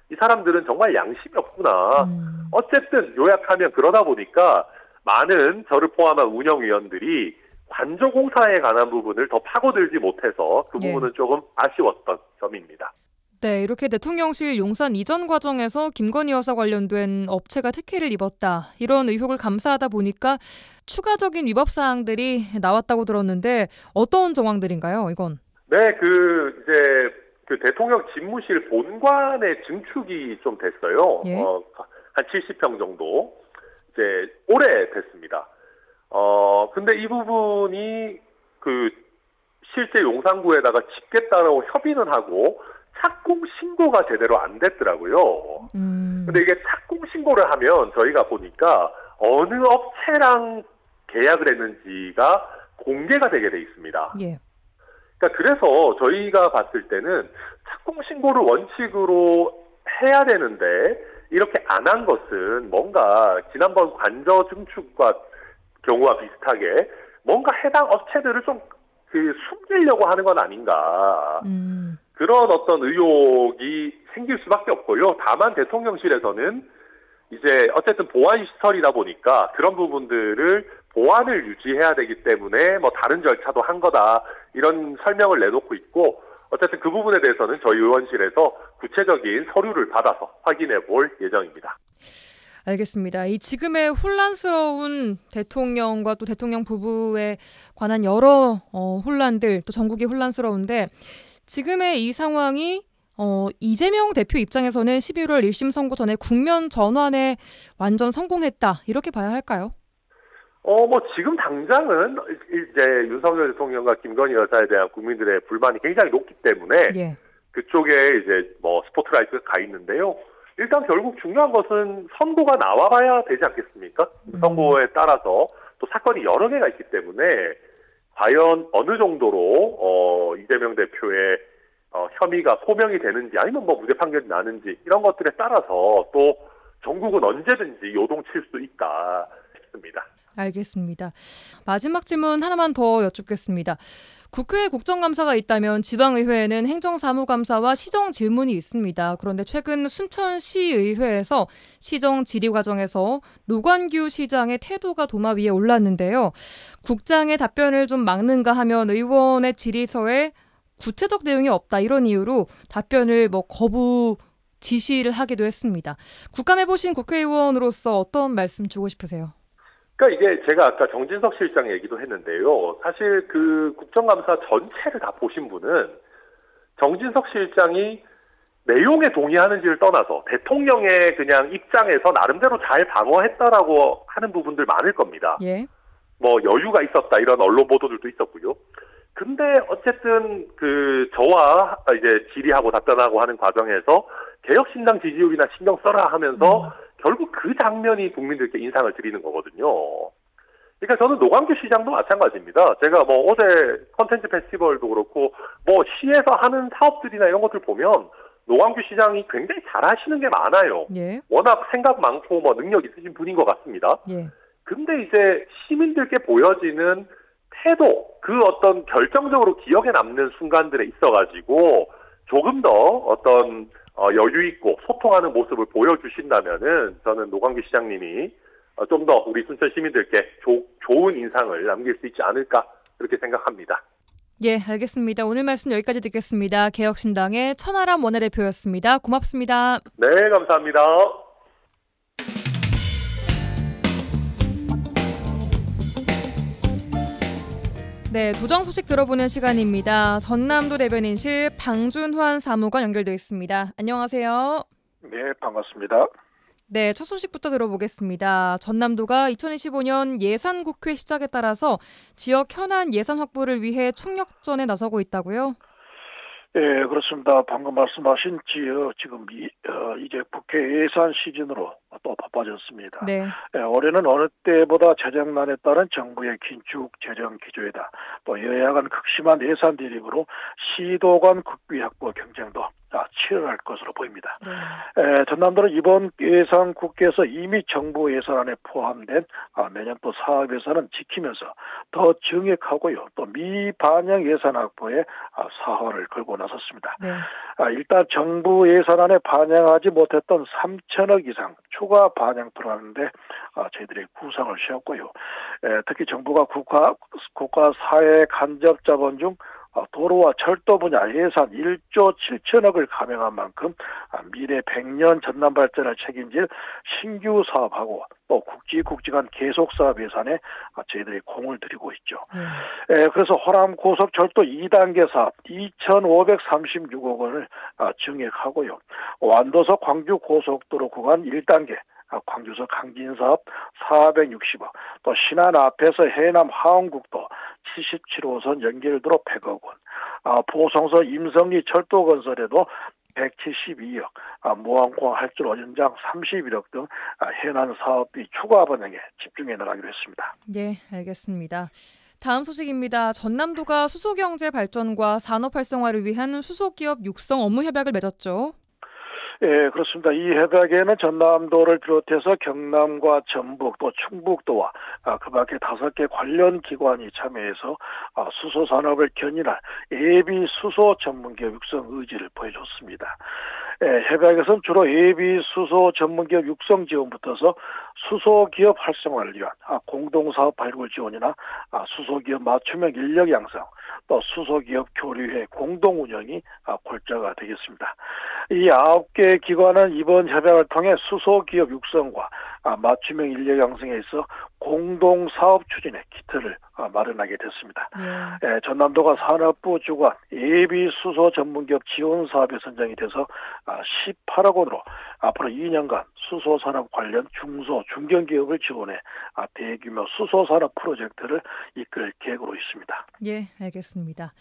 이 사람들은 정말 양심이 없구나. 어쨌든 요약하면 그러다 보니까 많은 저를 포함한 운영위원들이 관저 공사에 관한 부분을 더 파고들지 못해서 그 부분은 조금 아쉬웠던 점입니다. 네, 이렇게 대통령실 용산 이전 과정에서 김건희 여사 관련된 업체가 특혜를 입었다. 이런 의혹을 감사하다 보니까 추가적인 위법 사항들이 나왔다고 들었는데 어떤 정황들인가요, 이건? 네, 그 대통령 집무실 본관의 증축이 좀 됐어요. 예. 한 70평 정도 이제 오래 됐습니다. 근데 이 부분이 그 실제 용산구에다가 짓겠다라고 협의는 하고 착공 신고가 제대로 안 됐더라고요. 근데 이게 착공 신고를 하면 저희가 보니까 어느 업체랑 계약을 했는지가 공개가 되게 돼 있습니다. 예. 그러니까 그래서 저희가 봤을 때는 착공 신고를 원칙으로 해야 되는데 이렇게 안 한 것은 뭔가 지난번 관저 증축과 경우와 비슷하게 뭔가 해당 업체들을 좀 숨기려고 하는 건 아닌가. 그런 어떤 의혹이 생길 수밖에 없고요. 다만 대통령실에서는 이제 어쨌든 보안 시설이다 보니까 그런 부분들을 보안을 유지해야 되기 때문에 뭐 다른 절차도 한 거다 이런 설명을 내놓고 있고 어쨌든 그 부분에 대해서는 저희 의원실에서 구체적인 서류를 받아서 확인해 볼 예정입니다. 알겠습니다. 이 지금의 혼란스러운 대통령과 또 대통령 부부에 관한 여러 혼란들 또 전국이 혼란스러운데 지금의 이 상황이 이재명 대표 입장에서는 11월 1심 선고 전에 국면 전환에 완전 성공했다 이렇게 봐야 할까요? 뭐 지금 당장은 이제 윤석열 대통령과 김건희 여사에 대한 국민들의 불만이 굉장히 높기 때문에 예. 그쪽에 이제 뭐 스포트라이트가 가 있는데요. 일단 결국 중요한 것은 선고가 나와봐야 되지 않겠습니까? 선고에 따라서 또 사건이 여러 개가 있기 때문에 과연 어느 정도로 이재명 대표의 혐의가 소명이 되는지 아니면 뭐 무죄 판결이 나는지 이런 것들에 따라서 또 전국은 언제든지 요동칠 수 있다 싶습니다. 알겠습니다. 마지막 질문 하나만 더 여쭙겠습니다. 국회에 국정감사가 있다면 지방의회에는 행정사무감사와 시정질문이 있습니다. 그런데 최근 순천시의회에서 시정 질의 과정에서 노관규 시장의 태도가 도마 위에 올랐는데요. 국장의 답변을 좀 막는가 하면 의원의 질의서에 구체적 내용이 없다 이런 이유로 답변을 거부 지시를 하기도 했습니다. 국감해보신 국회의원으로서 어떤 말씀 주고 싶으세요? 그러니까 이게 제가 아까 정진석 실장 얘기도 했는데요. 사실 그 국정감사 전체를 다 보신 분은 정진석 실장이 내용에 동의하는지를 떠나서 대통령의 그냥 입장에서 나름대로 잘 방어했다라고 하는 부분들 많을 겁니다. 예. 뭐 여유가 있었다 이런 언론 보도들도 있었고요. 근데 어쨌든 저와 이제 질의하고 답변하고 하는 과정에서 개혁신당 지지율이나 신경 써라 하면서 결국 그 장면이 국민들께 인상을 드리는 거거든요. 그러니까 저는 노광규 시장도 마찬가지입니다. 제가 뭐 어제 컨텐츠 페스티벌도 그렇고 뭐 시에서 하는 사업들이나 이런 것들 보면 노광규 시장이 굉장히 잘하시는 게 많아요. 예. 워낙 생각 많고 뭐 능력 있으신 분인 것 같습니다. 예. 근데 이제 시민들께 보여지는 태도, 그 어떤 결정적으로 기억에 남는 순간들에 있어가지고 조금 더 어떤 여유 있고 소통하는 모습을 보여주신다면은 저는 노광규 시장님이 좀 더 우리 순천 시민들께 좋은 인상을 남길 수 있지 않을까 그렇게 생각합니다. 예, 알겠습니다. 오늘 말씀 여기까지 듣겠습니다. 개혁신당의 천하람 원내대표였습니다. 고맙습니다. 네, 감사합니다. 네, 도정 소식 들어보는 시간입니다. 전남도 대변인실 방준환 사무관 연결되어 있습니다. 안녕하세요. 네, 반갑습니다. 네, 첫 소식부터 들어보겠습니다. 전남도가 2025년 예산국회 시작에 따라서 지역 현안 예산 확보를 위해 총력전에 나서고 있다고요? 예, 그렇습니다. 방금 말씀하신 지금 이제 국회 예산 시즌으로 또 바빠졌습니다. 네. 예, 올해는 어느 때보다 재정난에 따른 정부의 긴축 재정 기조에다 또 여야 간 극심한 예산 대립으로 시도 간 국비 확보 경쟁도 치열할 것으로 보입니다. 네. 전남도는 이번 예산 국회에서 이미 정부 예산안에 포함된 내년 또 사업 예산은 지키면서 더 정액하고요. 또 미반영 예산 확보에 사활을 걸고 나섰습니다. 네. 일단 정부 예산안에 반영하지 못했던 3천억 이상 추가 반영토를 하는데 저희들이 구상을 세웠고요. 특히 정부가 국가 사회 간접 자본 중 도로와 철도 분야 예산 1조 7천억을 감행한 만큼 미래 100년 전남 발전을 책임질 신규 사업하고 또 국지간 계속 사업 예산에 저희들이 공을 들이고 있죠. 그래서 호남 고속철도 2단계 사업 2,536억 원을 증액하고요. 완도서 광주 고속도로 구간 1단계 광주서 강진사업 460억, 또 신안 앞에서 해남 하원국도 77호선 연결도로 100억 원, 보성서 임성리 철도 건설에도 172억, 무안공 할줄 연장 31억 등 해난 사업비 추가 반영에 집중해 나가기로 했습니다. 네, 알겠습니다. 다음 소식입니다. 전남도가 수소경제 발전과 산업 활성화를 위한 수소기업 육성 업무 협약을 맺었죠. 예, 그렇습니다. 이 협약에는 전남도를 비롯해서 경남과 전북 또 충북도와 그 밖에 5개 관련 기관이 참여해서 수소 산업을 견인할 예비 수소 전문기업 육성 의지를 보여줬습니다. 협약에서는 주로 예비 수소 전문기업 육성 지원부터서 수소기업 활성화를 위한 공동사업 발굴 지원이나 수소기업 맞춤형 인력 양성, 또 수소기업 교류회 공동 운영이 골자가 되겠습니다. 이 9개 기관은 이번 협약을 통해 수소기업 육성과 맞춤형 인력 양성에 있어 공동사업 추진의 기틀을 마련하게 됐습니다. 전남도가 산업부 주관 예비 수소 전문기업 지원 사업에 선정이 돼서 18억 원으로 앞으로 2년간 수소산업 관련 중소 중견기업을 지원해 대규모 수소산업 프로젝트를 이끌 계획으로 있습니다. 예, 알겠습니다.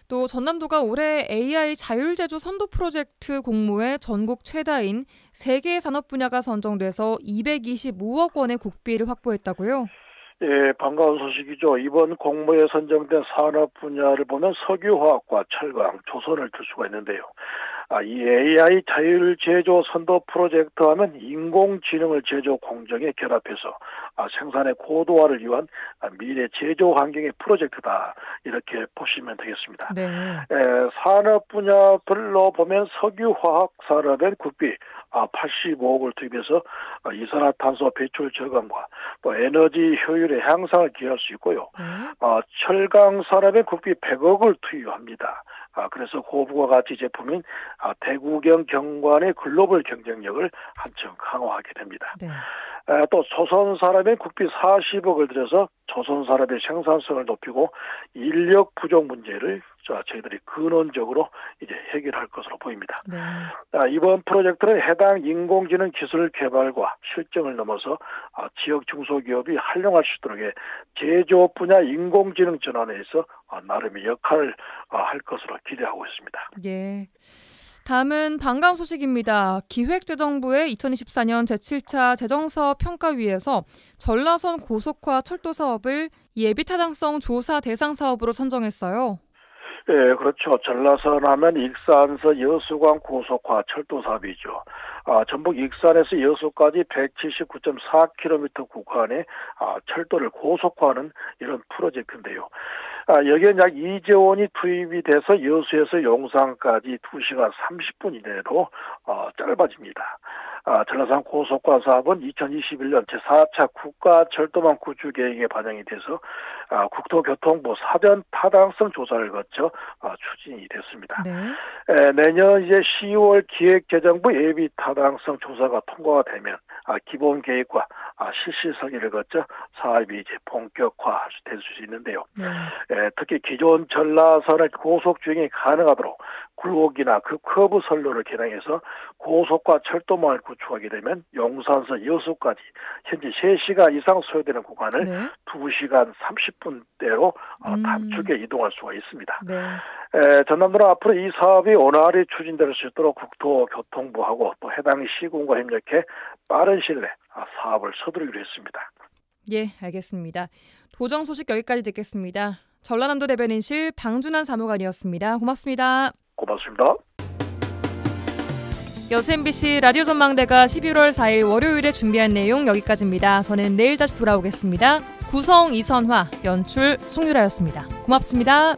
또 전남도가 올해 AI 자율제조 선도 프로젝트 공모에 전국 최다인 3개의 산업 분야가 선정돼서 225억 원의 국비를 확보했다고요? 예, 반가운 소식이죠. 이번 공모에 선정된 산업 분야를 보면 석유화학과 철강, 조선을 들 수가 있는데요. 이 AI 자율 제조 선도 프로젝트 하면 인공지능을 제조 공정에 결합해서 생산의 고도화를 위한 미래 제조 환경의 프로젝트다. 이렇게 보시면 되겠습니다. 네. 산업 분야별로 보면 석유화학 산업엔 국비 85억을 투입해서 이산화탄소 배출 저감과 또 에너지 효율의 향상을 기할 수 있고요. 철강 산업엔 국비 100억을 투입합니다. 그래서 고부가 가치 제품인 대구경 경관의 글로벌 경쟁력을 한층 강화하게 됩니다. 네. 또 조선산업에 국비 40억을 들여서 조선산업의 생산성을 높이고 인력 부족 문제를 저희들이 근원적으로 이제 해결할 것으로 보입니다. 네. 이번 프로젝트는 해당 인공지능 기술 개발과 실증을 넘어서 지역 중소기업이 활용할 수 있도록 제조 분야 인공지능 전환에 있어 나름의 역할을 할 것으로 기대하고 있습니다. 예. 다음은 반가운 소식입니다. 기획재정부의 2024년 제7차 재정사업 평가위에서 전라선 고속화 철도 사업을 예비타당성 조사 대상 사업으로 선정했어요. 네, 그렇죠. 전라선 하면 익산서 여수간 고속화 철도 사업이죠. 전북 익산에서 여수까지 179.4km 구간에 철도를 고속화하는 이런 프로젝트인데요. 여기에 약 2조 원이 투입이 돼서 여수에서 용산까지 2시간 30분 이내로 짧아집니다. 전라산 고속화 사업은 2021년 제4차 국가철도망 구축 계획에 반영이 돼서 국토교통부 사전 타당성 조사를 거쳐 추진이 됐습니다. 네. 내년 이제 10월 기획재정부 예비 타당성 조사가 통과가 되면 기본 계획과 실시 설계를 거쳐 사업이 이제 본격화될 수 있는데요. 특히 기존 전라선의 고속 주행이 가능하도록 굴곡이나 그 커브 선로를 개량해서 고속화 철도망을 구축하게 되면 용산서 여수까지 현재 3시간 이상 소요되는 구간을 2시간 30분대로 단축에 이동할 수가 있습니다. 전남도는 앞으로 이 사업이 원활히 추진될 수 있도록 국토교통부하고 또 해당 시군과 협력해 빠른 시일 내에 사업을 서두르기로 했습니다. 예, 알겠습니다. 도정 소식 여기까지 듣겠습니다. 전라남도 대변인실 방준환 사무관이었습니다. 고맙습니다. 고맙습니다. 여수 MBC 라디오 전망대가 11월 4일 월요일에 준비한 내용 여기까지입니다. 저는 내일 다시 돌아오겠습니다. 구성 이선화, 연출 송유라였습니다. 고맙습니다.